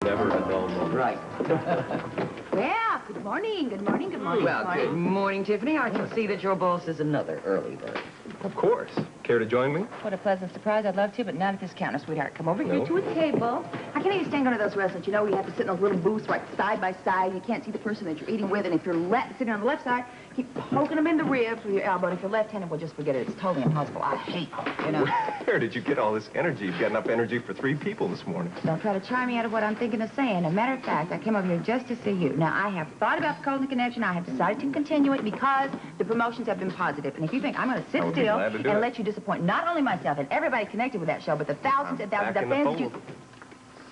Never a dull moment. Right. Well, good morning, good morning, good morning. Well, good morning, Tiffany. I can see that your boss is another early bird. Of course. Care to join me? What a pleasant surprise. I'd love to, but not at this counter, sweetheart. Come over here No. to a table. I can't even stand going to those restaurants. You know, you have to sit in those little booths right side by side. You can't see the person that you're eating with, and if you're sitting on the left side, keep poking them in the ribs with your elbow. And if you're left-handed, well, just forget it. It's totally impossible. I hate it, you know. Where did you get all this energy? You've got enough energy for 3 people this morning. Don't try to charm me out of what I'm thinking of saying. As a matter of fact, I came over here just to see you. Now, I have thought about the Colton connection. I have decided to continue it because the promotions have been positive. And if you think I'm going to sit still and let you disappoint not only myself and everybody connected with that show, but the thousands and thousands of fans that you...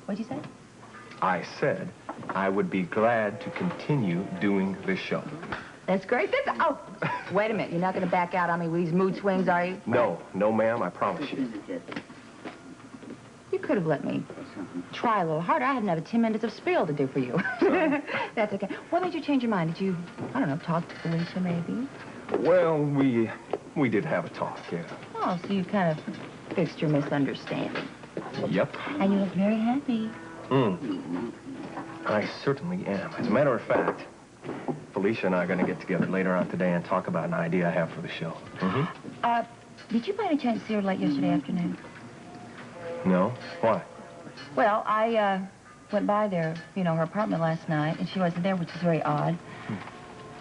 What'd you say? I said I would be glad to continue doing this show. That's great. Oh, wait a minute. You're not going to back out on me with these mood swings, are you? No, no, ma'am. I promise you. You could have let me try a little harder. I had another 10 minutes of spiel to do for you. That's okay. What made you change your mind? Did you, I don't know, talk to Felicia maybe? Well, we did have a talk, yeah. Oh, so you kind of fixed your misunderstanding. Yep. And you look very happy. I certainly am. As a matter of fact, Felicia and I are going to get together later on today and talk about an idea I have for the show. Did you by any chance see her late yesterday afternoon? No? Why? Well, I went by there, you know, her apartment last night, and she wasn't there, which is very odd.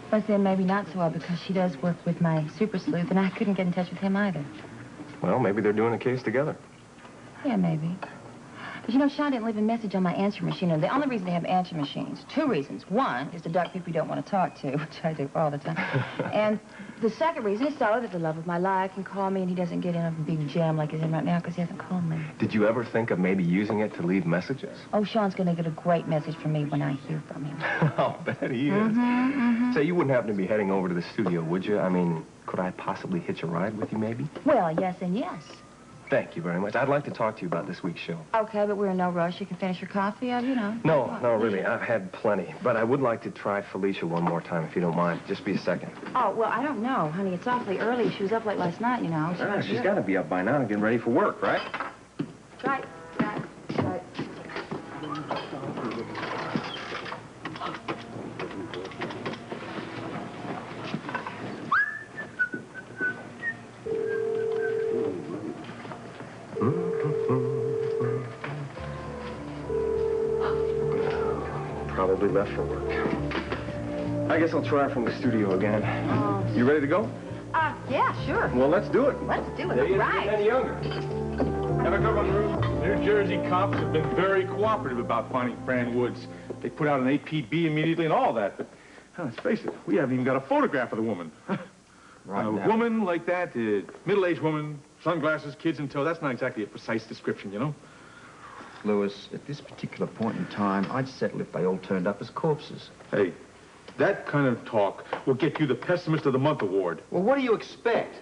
But then maybe not so odd because she does work with my super sleuth, and I couldn't get in touch with him either. Well, maybe they're doing a case together. Yeah, maybe. But you know, Sean didn't leave a message on my answer machine. And the only reason they have answer machines, 2 reasons. One is to duck people you don't want to talk to, which I do all the time. And the second reason is so that the love of my life can call me and he doesn't get in a big jam like he's in right now because he hasn't called me. Did you ever think of maybe using it to leave messages? Oh, Sean's going to get a great message from me when I hear from him. I'll bet he is. Say, you wouldn't happen to be heading over to the studio, would you? I mean, could I possibly hitch a ride with you, maybe? Well, yes and yes. Thank you very much. I'd like to talk to you about this week's show. Okay, but we're in no rush. You can finish your coffee, you know. No, really. I've had plenty. But I would like to try Felicia one more time, if you don't mind. Just be a second. Oh, well, I don't know, honey. It's awfully early. She was up late last night, you know. She's got to be up by now and getting ready for work, right? Right. Probably left for work. I guess I'll try from the studio again. You ready to go? Yeah, sure. Well, let's do it. Let's do it. They ain't Right. getting any younger. Have a good one, Ruth. New Jersey cops have been very cooperative about finding Fran Woods. They put out an APB immediately and all that, but let's face it, we haven't even got a photograph of the woman. Right a now. woman like that, middle-aged woman, sunglasses, kids in tow, that's not exactly a precise description, you know? Louis, at this particular point in time, I'd settle if they all turned up as corpses. Hey, that kind of talk will get you the Pessimist of the Month award. Well, what do you expect?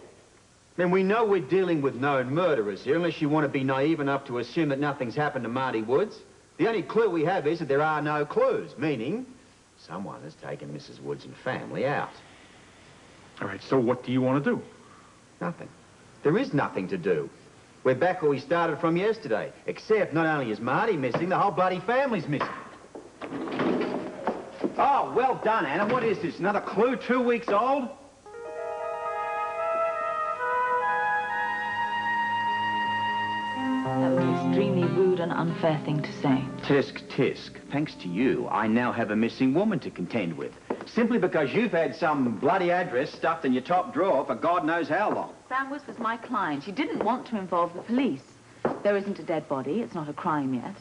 I mean, we know we're dealing with known murderers here, unless you want to be naive enough to assume that nothing's happened to Marty Woods. The only clue we have is that there are no clues, meaning someone has taken Mrs. Woods and family out. All right, so what do you want to do? Nothing. There is nothing to do. We're back where we started from yesterday, except not only is Marty missing, the whole bloody family's missing. Oh, well done, Anna. What is this, another clue 2 weeks old? That was an extremely rude and unfair thing to say. Tisk, tisk. Thanks to you, I now have a missing woman to contend with. Simply because you've had some bloody address stuffed in your top drawer for God knows how long. Fran Woods was my client. She didn't want to involve the police. There isn't a dead body. It's not a crime yet.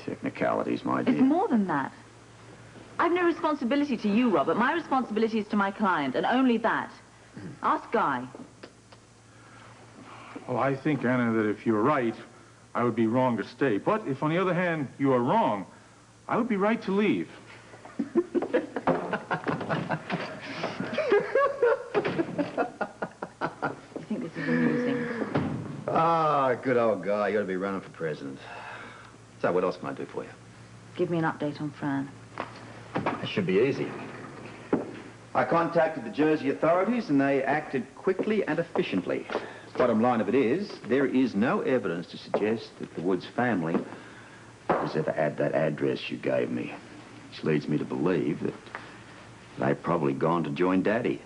Technicalities, my dear. It's more than that. I've no responsibility to you, Robert. My responsibility is to my client, and only that. Ask Guy. Well, I think, Anna, that if you're right, I would be wrong to stay. But if, on the other hand, you are wrong, I would be right to leave. You think this is amusing? Ah, good old guy. You ought to be running for president. So, what else can I do for you? Give me an update on Fran. That should be easy. I contacted the Jersey authorities, and they acted quickly and efficiently. Bottom line of it is, there is no evidence to suggest that the Woods family was was ever at that address you gave me. Which leads me to believe that they've probably gone to join Daddy.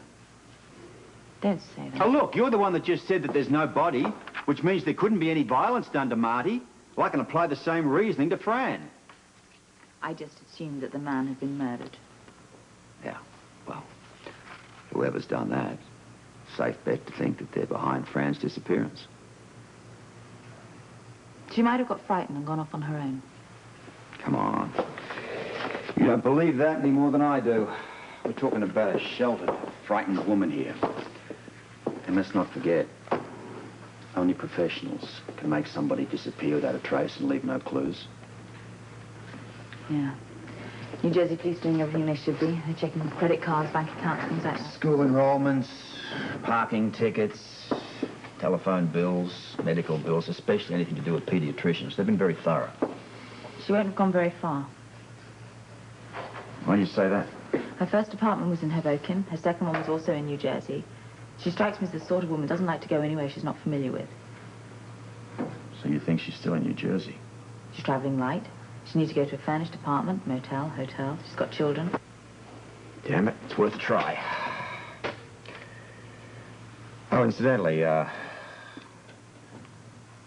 Don't say that. Oh, look, you're the one that just said that there's no body, which means there couldn't be any violence done to Marty. Well, I can apply the same reasoning to Fran. I just assumed that the man had been murdered. Yeah, well, whoever's done that, safe bet to think that they're behind Fran's disappearance. She might have got frightened and gone off on her own. Come on. You don't believe that any more than I do. We're talking about a sheltered, frightened woman here. And let's not forget, only professionals can make somebody disappear without a trace and leave no clues. Yeah. New Jersey police doing everything they should be. They're checking credit cards, bank accounts, things like that. School enrollments, parking tickets, telephone bills, medical bills, especially anything to do with pediatricians. They've been very thorough. She won't have gone very far. Why do you say that? Her first apartment was in Hoboken. Her second one was also in New Jersey. She strikes me as the sort of woman who doesn't like to go anywhere she's not familiar with. So you think she's still in New Jersey? She's traveling light. She needs to go to a furnished apartment, motel, hotel. She's got children. Damn it, it's worth a try. Oh, incidentally, I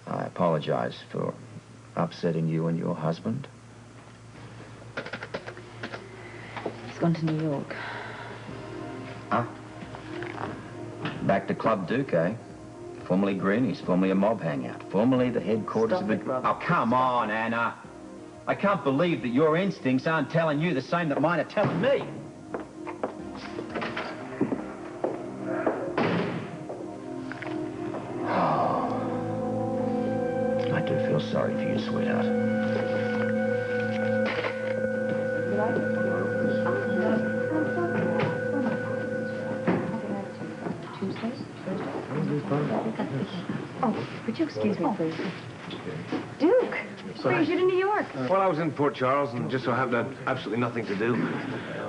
apologize for upsetting you and your husband. He's gone to New York. Huh? Back to Club Duke, eh? Formerly Greenies, formerly a mob hangout, formerly the headquarters Stop of it, the... Robert. Oh, come on, Anna. I can't believe that your instincts aren't telling you the same that mine are telling me. I do feel sorry for you, sweetheart. Oh, would you excuse me, please? Duke, what brings you to New York? Well, I was in Port Charles and just so happened I had absolutely nothing to do.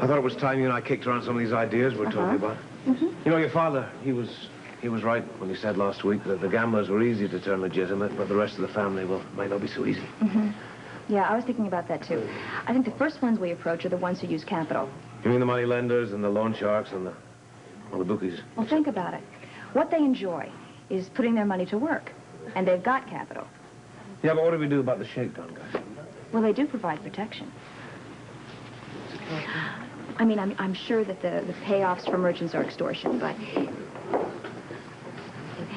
I thought it was time you and I kicked around some of these ideas we're talking about. You know, your father, he was right when he said last week that the gamblers were easy to turn legitimate, but the rest of the family, well, might not be so easy. Yeah, I was thinking about that, too. I think the first ones we approach are the ones who use capital. You mean the money lenders and the loan sharks and the bookies? Well, think about it. What they enjoy is putting their money to work, and they've got capital. Yeah, but what do we do about the shakedown guys? Well, they do provide protection. I mean, I'm sure that the payoffs for merchants are extortion, but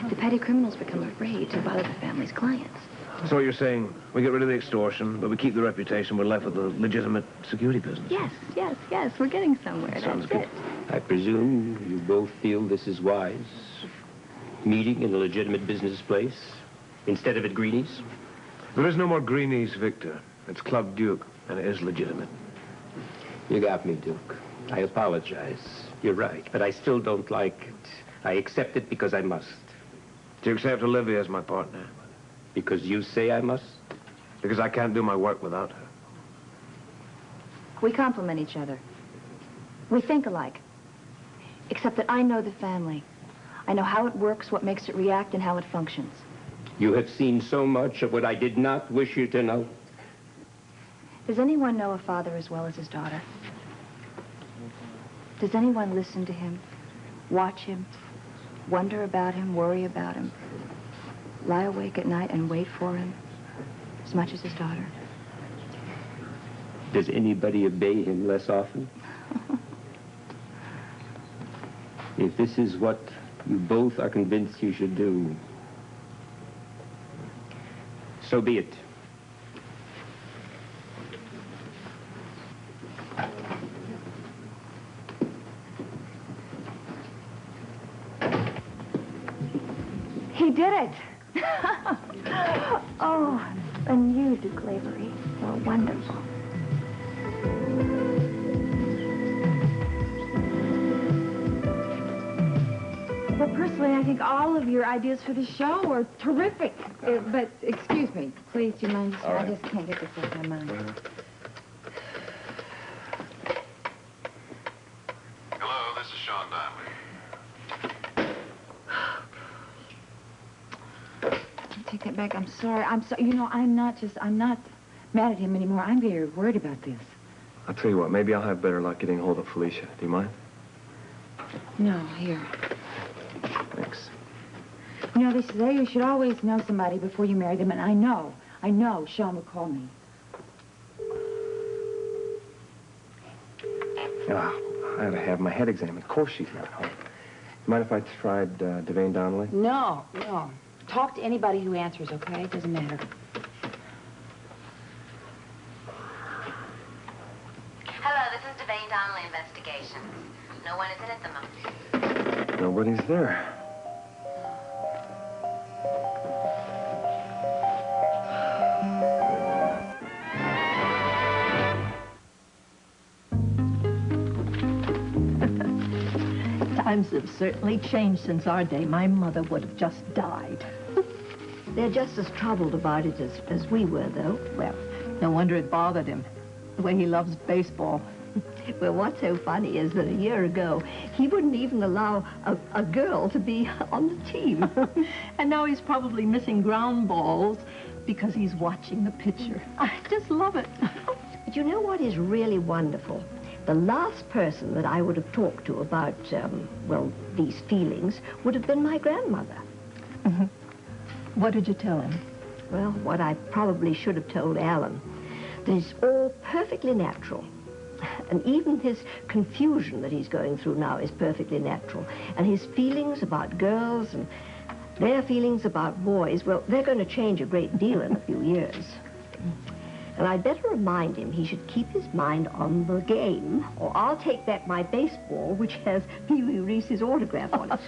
the petty criminals become afraid to bother the family's clients. So what you're saying, we get rid of the extortion, but we keep the reputation, we're left with the legitimate security business. Yes, we're getting somewhere. Sounds That's good. it. I presume you both feel this is wise? Meeting in a legitimate business place instead of at Greenie's? There is no more Greenies, Victor. It's Club Duke, and it is legitimate. You got me, Duke. I apologize. You're right, but I still don't like it. I accept it because I must. Do you accept Olivia as my partner? Because you say I must? Because I can't do my work without her. We complement each other. We think alike. Except that I know the family. I know how it works, what makes it react, and how it functions. You have seen so much of what I did not wish you to know. Does anyone know a father as well as his daughter? Does anyone listen to him, watch him, wonder about him, worry about him, lie awake at night and wait for him as much as his daughter? Does anybody obey him less often? If this is what you both are convinced you should do, so be it. He did it! Oh, and you, Duke Lavery, were wonderful. Well, personally, I think all of your ideas for the show are terrific. But, excuse me, please, do you mind? All right. I just can't get this off my mind. Hello, this is Sean Donnelly. Take that back. I'm sorry. I'm sorry. You know, I'm not mad at him anymore. I'm very worried about this. I'll tell you what, maybe I'll have better luck getting hold of Felicia. Do you mind? No, here. Thanks. You know, they say you should always know somebody before you marry them, and I know Sean would call me. Oh, I ought to have my head examined. Of course she's not home. Mind if I tried Devane Donnelly? No. Talk to anybody who answers, okay? It doesn't matter. Hello, this is Devane Donnelly Investigations. No one is in at the moment. Nobody's there. Times have certainly changed since our day. My mother would have just died. They're just as troubled about it as we were, though. Well, no wonder it bothered him, the way he loves baseball. Well, what's so funny is that a year ago, he wouldn't even allow a girl to be on the team. And now he's probably missing ground balls because he's watching the pitcher. I just love it. But you know what is really wonderful? The last person that I would have talked to about, well, these feelings would have been my grandmother. What did you tell him? Well, what I probably should have told Alan. That it's all perfectly natural. And even his confusion that he's going through now is perfectly natural. And his feelings about girls and their feelings about boys, well, they're going to change a great deal in a few years. And I'd better remind him he should keep his mind on the game, or I'll take back my baseball, which has Pee Wee Reese's autograph on it.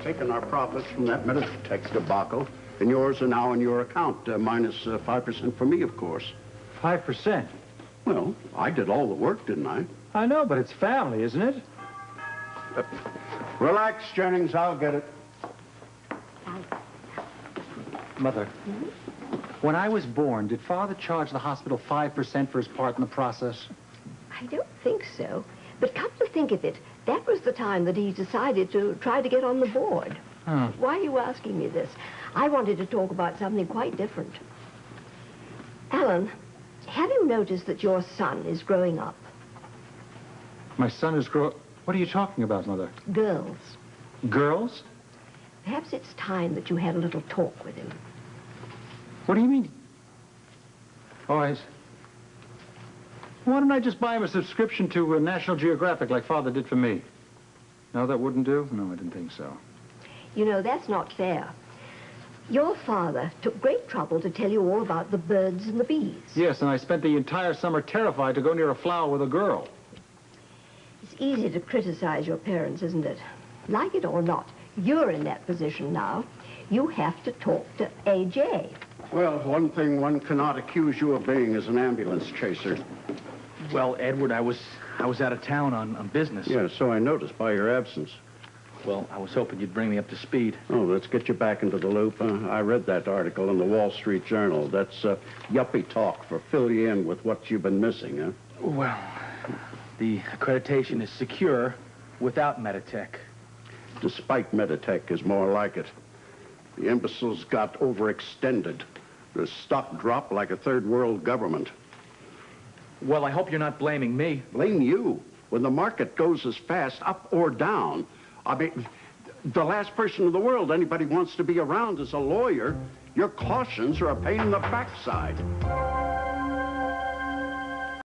Taking our profits from that Meditex debacle, and yours are now in your account, minus 5% for me, of course. 5%? Well, I did all the work, didn't I? I know, but it's family, isn't it? Relax, Jennings, I'll get it. Mother, when I was born, did Father charge the hospital 5% for his part in the process? I don't think so. But come to think of it, that was the time that he decided to try to get on the board. Why are you asking me this? I wanted to talk about something quite different. Alan, have you noticed that your son is growing up? My son is What are you talking about, Mother? Girls. Girls? Perhaps it's time that you had a little talk with him. What do you mean? Oh, why don't I just buy him a subscription to National Geographic like Father did for me? No, that wouldn't do? No, I didn't think so. You know, that's not fair. Your father took great trouble to tell you all about the birds and the bees. Yes, and I spent the entire summer terrified to go near a flower with a girl. It's easy to criticize your parents, isn't it? Like it or not, you're in that position now. You have to talk to A.J. Well, one thing one cannot accuse you of being is an ambulance chaser. Well, Edward, I was out of town on business. Yeah, so I noticed by your absence. Well, I was hoping you'd bring me up to speed. Oh, let's get you back into the loop. I read that article in the Wall Street Journal. That's yuppie talk for fill you in with what you've been missing, huh? Well, the accreditation is secure without Meditech. Despite Meditech is more like it. The imbeciles got overextended. The stock dropped like a third world government. Well, I hope you're not blaming me. Blame you. When the market goes as fast up or down, I mean, the last person in the world anybody wants to be around is a lawyer. Your cautions are a pain in the backside.